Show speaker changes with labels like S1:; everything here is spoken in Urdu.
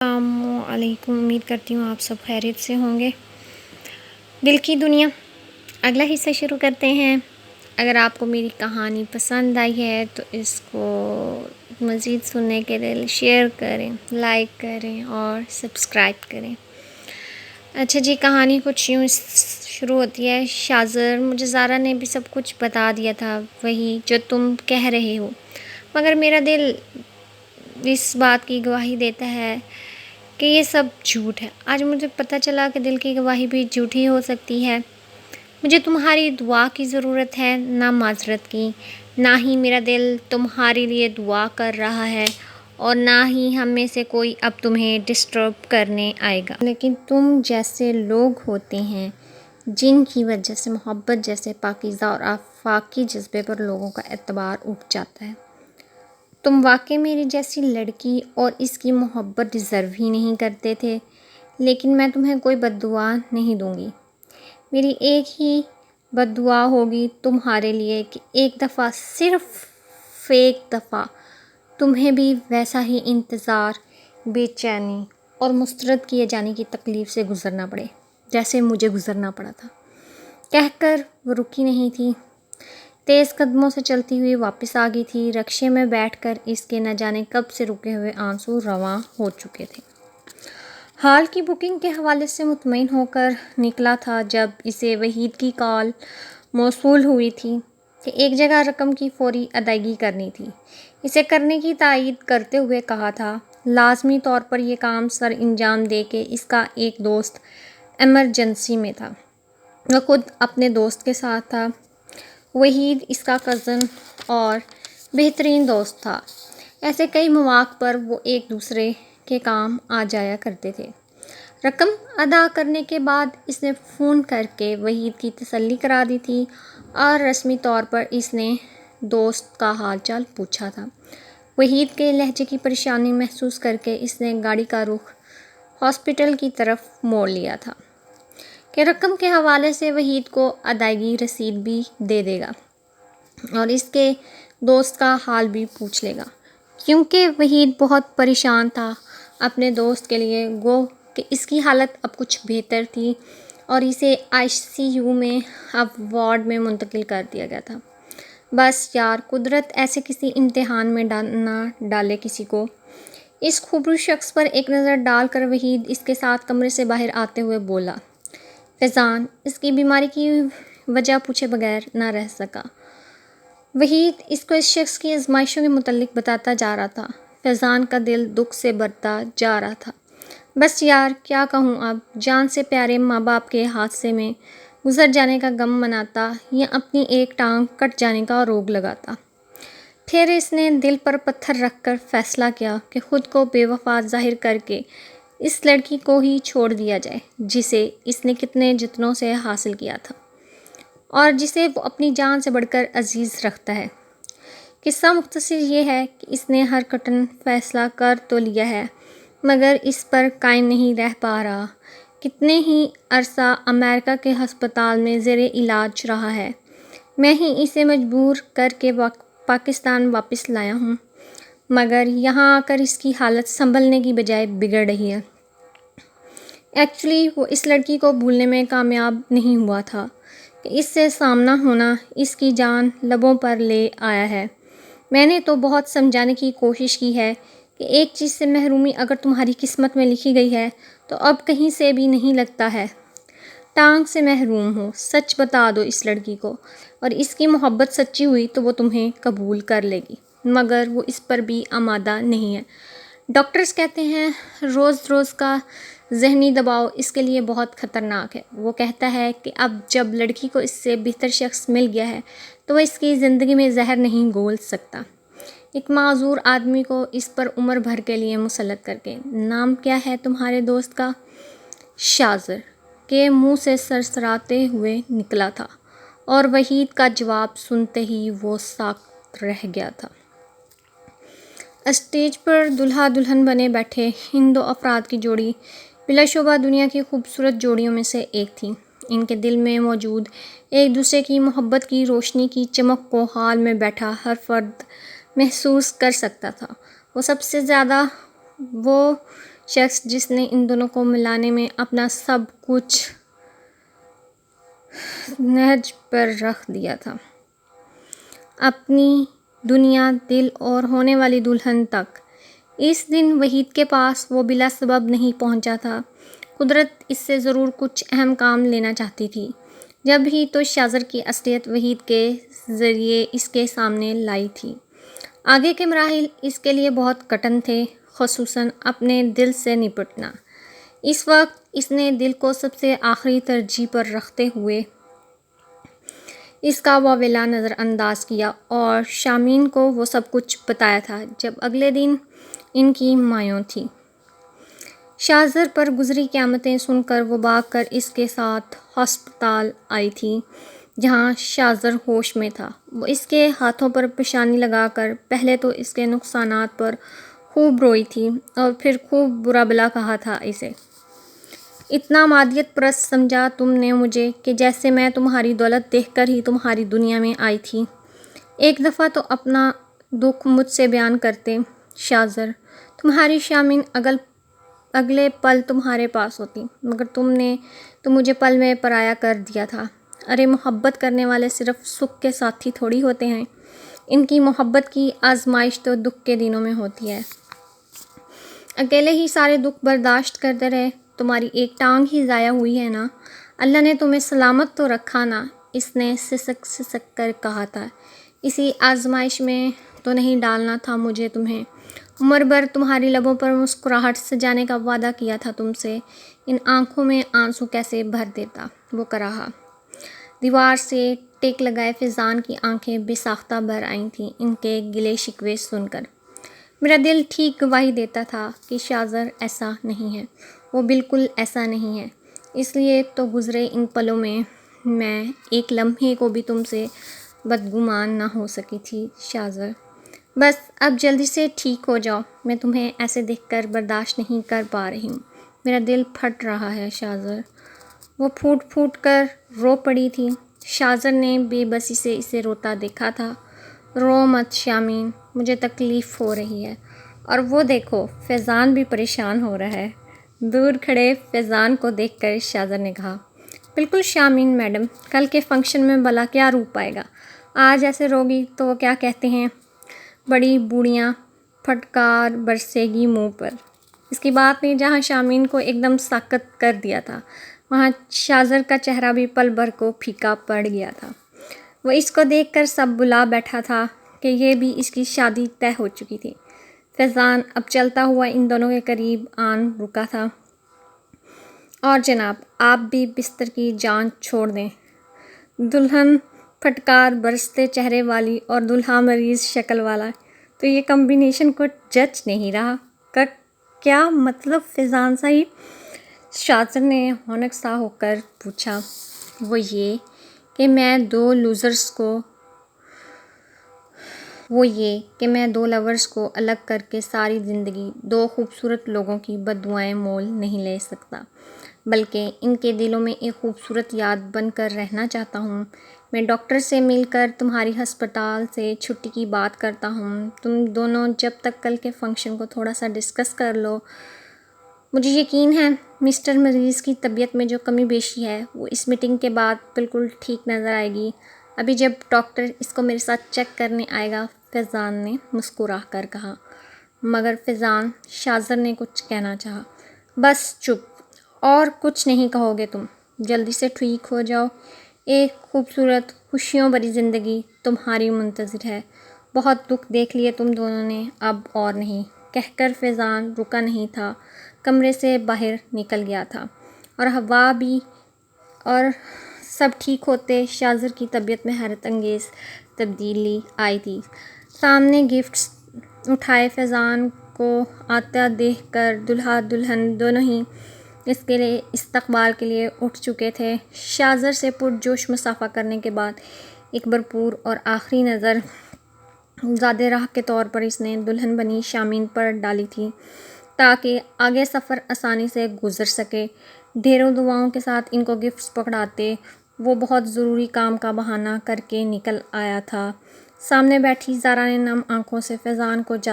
S1: السلام علیکم، امید کرتی ہوں آپ سب خیریت سے ہوں گے۔ دل کی دنیا اگلا حصہ شروع کرتے ہیں۔ اگر آپ کو میری کہانی پسند آئی ہے تو اس کو مزید سننے کے لیے شیئر کریں، لائک کریں اور سبسکرائب کریں۔ اچھا جی، کہانی کچھ یوں شروع ہوتی ہے۔ شاذر، مجھے زارا نے بھی سب کچھ بتا دیا تھا، وہی جو تم کہہ رہے ہو، مگر میرا دل اس بات کی گواہی دیتا ہے کہ یہ سب جھوٹ ہے۔ آج مجھے پتہ چلا کہ دل کی گواہی بھی جھوٹی ہو سکتی ہے۔ مجھے تمہاری دعا کی ضرورت ہے، نہ معذرت کی۔ نہ ہی میرا دل تمہارے لیے دعا کر رہا ہے اور نہ ہی ہم میں سے کوئی اب تمہیں ڈسٹرب کرنے آئے گا۔ لیکن تم جیسے لوگ ہوتے ہیں جن کی وجہ سے محبت جیسے پاکیزہ اور آفاقی جذبے پر لوگوں کا اعتبار اٹھ جاتا ہے۔ تم واقعی میری جیسی لڑکی اور اس کی محبت ڈیزرو ہی نہیں کرتے تھے، لیکن میں تمہیں کوئی بد دعا نہیں دوں گی۔ میری ایک ہی بد دعا ہوگی تمہارے لیے کہ ایک دفعہ، صرف ایک دفعہ، تمہیں بھی ویسا ہی انتظار، بے چینی اور مسترد کیے جانے کی تکلیف سے گزرنا پڑے جیسے مجھے گزرنا پڑا تھا۔ کہہ کر وہ رکی نہیں تھی، تیز قدموں سے چلتی ہوئی واپس آ گئی تھی۔ رکشے میں بیٹھ کر اس کے نہ جانے کب سے رکے ہوئے آنسو رواں ہو چکے تھے۔ ہال کی بکنگ کے حوالے سے مطمئن ہو کر نکلا تھا جب اسے وحید کی کال موصول ہوئی تھی کہ ایک جگہ رقم کی فوری ادائیگی کرنی تھی۔ اسے کرنے کی تائید کرتے ہوئے کہا تھا، لازمی طور پر یہ کام سر انجام دے کہ اس کا ایک دوست ایمرجنسی میں تھا۔ وہ خود اپنے دوست کے ساتھ تھا۔ وحید اس کا کزن اور بہترین دوست تھا۔ ایسے کئی مواقع پر وہ ایک دوسرے کے کام آ جایا کرتے تھے۔ رقم ادا کرنے کے بعد اس نے فون کر کے وحید کی تسلی کرا دی تھی اور رسمی طور پر اس نے دوست کا حال چال پوچھا تھا۔ وحید کے لہجے کی پریشانی محسوس کر کے اس نے گاڑی کا رخ ہاسپٹل کی طرف موڑ لیا تھا کہ رقم کے حوالے سے وحید کو ادائیگی رسید بھی دے دے گا اور اس کے دوست کا حال بھی پوچھ لے گا، کیونکہ وحید بہت پریشان تھا اپنے دوست کے لیے۔ گو کہ اس کی حالت اب کچھ بہتر تھی اور اسے ICU میں اب وارڈ میں منتقل کر دیا گیا تھا۔ بس یار، قدرت ایسے کسی امتحان میں نہ ڈالے کسی کو۔ اس خوبصورت شخص پر ایک نظر ڈال کر وحید اس کے ساتھ کمرے سے باہر آتے ہوئے بولا۔ فیضان اس کی بیماری کی وجہ پوچھے بغیر نہ رہ سکا۔ وحید اس کو اس شخص کی آزمائشوں کے متعلق بتاتا جا رہا تھا۔ فیضان کا دل دکھ سے بھرتا جا رہا تھا۔ بس یار، کیا کہوں اب، جان سے پیارے ماں باپ کے حادثے میں گزر جانے کا غم مناتا یا اپنی ایک ٹانگ کٹ جانے کا روگ لگاتا۔ پھر اس نے دل پر پتھر رکھ کر فیصلہ کیا کہ خود کو بے وفا ظاہر کر کے اس لڑکی کو ہی چھوڑ دیا جائے جسے اس نے کتنے جتنوں سے حاصل کیا تھا اور جسے وہ اپنی جان سے بڑھ کر عزیز رکھتا ہے۔ قصہ مختصر یہ ہے کہ اس نے ہر کٹن فیصلہ کر تو لیا ہے مگر اس پر قائم نہیں رہ پا رہا۔ کتنے ہی عرصہ امریکہ کے ہسپتال میں زیر علاج رہا ہے۔ میں ہی اسے مجبور کر کے پاکستان واپس لایا ہوں، مگر یہاں آ کر اس کی حالت سنبھلنے کی بجائے بگڑ رہی ہے۔ ایکچولی وہ اس لڑکی کو بھولنے میں کامیاب نہیں ہوا تھا کہ اس سے سامنا ہونا اس کی جان لبوں پر لے آیا ہے۔ میں نے تو بہت سمجھانے کی کوشش کی ہے کہ ایک چیز سے محرومی اگر تمہاری قسمت میں لکھی گئی ہے تو اب کہیں سے بھی نہیں لگتا ہے۔ ٹانگ سے محروم ہو، سچ بتا دو اس لڑکی کو، اور اس کی محبت سچی ہوئی تو وہ تمہیں قبول کر لے گی، مگر وہ اس پر بھی آمادہ نہیں ہے۔ ڈاکٹرز کہتے ہیں روز روز کا ذہنی دباؤ اس کے لیے بہت خطرناک ہے۔ وہ کہتا ہے کہ اب جب لڑکی کو اس سے بہتر شخص مل گیا ہے تو وہ اس کی زندگی میں زہر نہیں گھول سکتا۔ ایک معذور آدمی کو اس پر عمر بھر کے لیے مسلط کر کے۔ نام کیا ہے تمہارے دوست کا؟ شاذر کے منہ سے سرسراتے ہوئے نکلا تھا اور وحید کا جواب سنتے ہی وہ ساکت رہ گیا تھا۔ اسٹیج پر دلہا دلہن بنے بیٹھے ان دو افراد کی جوڑی بلا شبہ دنیا کی خوبصورت جوڑیوں میں سے ایک تھی۔ ان کے دل میں موجود ایک دوسرے کی محبت کی روشنی کی چمک کو ہال میں بیٹھا ہر فرد محسوس کر سکتا تھا۔ وہ سب سے زیادہ وہ شخص جس نے ان دونوں کو ملانے میں اپنا سب کچھ نہج پر رکھ دیا تھا، اپنی دنیا، دل اور ہونے والی دلہن تک۔ اس دن وحید کے پاس وہ بلا سبب نہیں پہنچا تھا۔ قدرت اس سے ضرور کچھ اہم کام لینا چاہتی تھی، جب ہی تو شاذر کی اصلیت وحید کے ذریعے اس کے سامنے لائی تھی۔ آگے کے مراحل اس کے لیے بہت کٹھن تھے، خصوصاً اپنے دل سے نپٹنا۔ اس وقت اس نے دل کو سب سے آخری ترجیح پر رکھتے ہوئے اس کا واویلا نظر انداز کیا اور شامین کو وہ سب کچھ بتایا تھا جب اگلے دن ان کی مایوں تھی۔ شاذر پر گزری قیامتیں سن کر وہ بھاگ کر اس کے ساتھ ہسپتال آئی تھی، جہاں شاذر ہوش میں تھا۔ وہ اس کے ہاتھوں پر پیشانی لگا کر پہلے تو اس کے نقصانات پر خوب روئی تھی اور پھر خوب برا بھلا کہا تھا اسے۔ اتنا مادیت پرست سمجھا تم نے مجھے کہ جیسے میں تمہاری دولت دیکھ کر ہی تمہاری دنیا میں آئی تھی۔ ایک دفعہ تو اپنا دکھ مجھ سے بیان کرتے شاذر، تمہاری شامین اگلے پل تمہارے پاس ہوتی، مگر تم نے تو مجھے پل میں پرایا کر دیا تھا۔ ارے محبت کرنے والے صرف سکھ کے ساتھی تھوڑی ہوتے ہیں، ان کی محبت کی آزمائش تو دکھ کے دنوں میں ہوتی ہے۔ اکیلے ہی سارے دکھ برداشت کرتے رہے، تمہاری ایک ٹانگ ہی ضائع ہوئی ہے نا، اللہ نے تمہیں سلامت تو رکھا نا، اس نے سسک سسک کر کہا تھا۔ اسی آزمائش میں تو نہیں ڈالنا تھا مجھے تمہیں، عمر بھر تمہاری لبوں پر مسکراہٹ سجانے کا وعدہ کیا تھا تم سے، ان آنکھوں میں آنسو کیسے بھر دیتا وہ کراہا۔ دیوار سے ٹیک لگائے فیضان کی آنکھیں بے ساختہ بھر آئی تھیں ان کے گلے شکوے سن کر۔ میرا دل ٹھیک گواہی دیتا تھا کہ شاذر ایسا نہیں ہے، وہ بالکل ایسا نہیں ہے، اس لیے تو گزرے ان پلوں میں ایک لمحے کو بھی تم سے بدگمان نہ ہو سکی تھی شاذر۔ بس اب جلدی سے ٹھیک ہو جاؤ، میں تمہیں ایسے دیکھ کر برداشت نہیں کر پا رہی ہوں، میرا دل پھٹ رہا ہے شاذر۔ وہ پھوٹ پھوٹ کر رو پڑی تھی۔ شاذر نے بے بسی سے اسے روتا دیکھا تھا۔ رو مت شامین، مجھے تکلیف ہو رہی ہے، اور وہ دیکھو فیضان بھی پریشان ہو رہا ہے۔ دور کھڑے فیضان کو دیکھ کر شاذر نے کہا، بالکل شامین میڈم، کل کے فنکشن میں بھلا کیا روپ آئے گا، آج ایسے روگی تو وہ کیا کہتے ہیں، بڑی بوڑھیاں پھٹکار برسے گی منہ پر۔ اس کی بات نے جہاں شامین کو ایک دم ساکت کر دیا تھا، وہاں شاذر کا چہرہ بھی پل بھر کو پھیکا پڑ گیا تھا۔ وہ اس کو دیکھ کر سب بلا بیٹھا تھا کہ یہ بھی اس کی شادی طے ہو چکی تھی۔ فیضان اب چلتا ہوا ان دونوں کے قریب آن رکا تھا، اور جناب آپ بھی بستر کی جان چھوڑ دیں، دلہن پھٹکار برستے چہرے والی اور دولہا مریض شکل والا، تو یہ کمبینیشن کو جچ نہیں رہا کا کیا مطلب فیضان صاحب؟ شاذر نے ہونک سا ہو کر پوچھا۔ وہ یہ کہ میں دو لورز کو الگ کر کے ساری زندگی دو خوبصورت لوگوں کی بددعائیں مول نہیں لے سکتا، بلکہ ان کے دلوں میں ایک خوبصورت یاد بن کر رہنا چاہتا ہوں۔ میں ڈاکٹر سے مل کر تمہاری ہسپتال سے چھٹی کی بات کرتا ہوں، تم دونوں جب تک کل کے فنکشن کو تھوڑا سا ڈسکس کر لو، مجھے یقین ہے مسٹر مریض کی طبیعت میں جو کمی بیشی ہے وہ اس میٹنگ کے بعد بالکل ٹھیک نظر آئے گی۔ ابھی جب ڈاکٹر اس کو میرے ساتھ چیک کرنے آئے گا، فیضان نے مسکرا کر کہا۔ مگر فیضان، شاذر نے کچھ کہنا چاہا۔ بس چپ، اور کچھ نہیں کہو گے تم، جلدی سے ٹھیک ہو جاؤ، ایک خوبصورت خوشیوں بھری زندگی تمہاری منتظر ہے، بہت دکھ دیکھ لیے تم دونوں نے، اب اور نہیں، کہہ کر فیضان رکا نہیں تھا، کمرے سے باہر نکل گیا تھا، اور ہوا بھی، اور سب ٹھیک ہوتے شاذر کی طبیعت میں حیرت انگیز تبدیلی آئی تھی۔ سامنے گفٹس اٹھائے فیضان کو آتا دیکھ کر دولہا دلہن دونوں ہی اس کے لیے استقبال کے لیے اٹھ چکے تھے۔ شاذر سے پرجوش مصافحہ کرنے کے بعد ایک بھرپور اور آخری نظر زاد راہ کے طور پر اس نے دلہن بنی شامین پر ڈالی تھی تاکہ آگے سفر آسانی سے گزر سکے۔ ڈھیروں دعاؤں کے ساتھ ان کو گفٹس پکڑاتے وہ بہت ضروری کام کا بہانہ کر کے نکل آیا تھا۔ سامنے بیٹھی زارا نے نم آنکھوں سے فیضان کو